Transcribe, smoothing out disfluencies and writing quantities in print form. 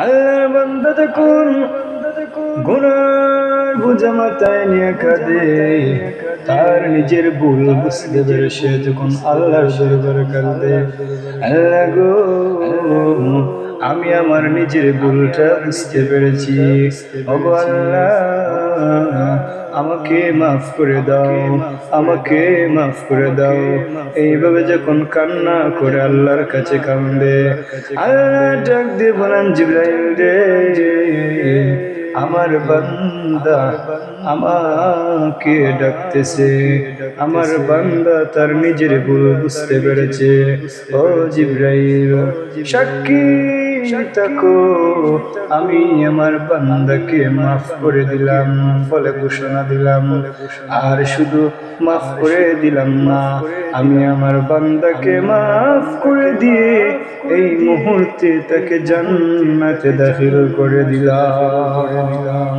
আল্লাহর বান্দা যখন গুনার বোঝা মাথায় নিয়ে কাঁদে, তার নিজের ভুল বুঝতে পেরে সে যখন আল্লাহর দরবারে কাঁদে, আল্লাহ গো, আমি আমার নিজের ভুলটা বুঝতে পেরেছি, ওগো আল্লাহ আমাকে মাফ করে দাও, আমাকে মাফ করে দাও। এইভাবে যখন কান্না করে আল্লাহর কাছে কান্দে, আল্লাহ ডাক দিয়ে বলেন, জিবরাইল রে, আমার বান্দা আমাকে ডাকতেছে, আমার বান্দা তার নিজের ভুল বুঝতে পেরেছে। ও জিবরাইল, সাক্ষী থাকো, আমি আমার বান্দাকে মাফ করে দিলাম বলে ঘোষণা দিলাম। আর শুধু মাফ করে দিলাম না, আমি আমার বান্দাকে মাফ করে দিয়ে এই মুহূর্তে তাকে জান্নাতে দাখিল করে দিলাম।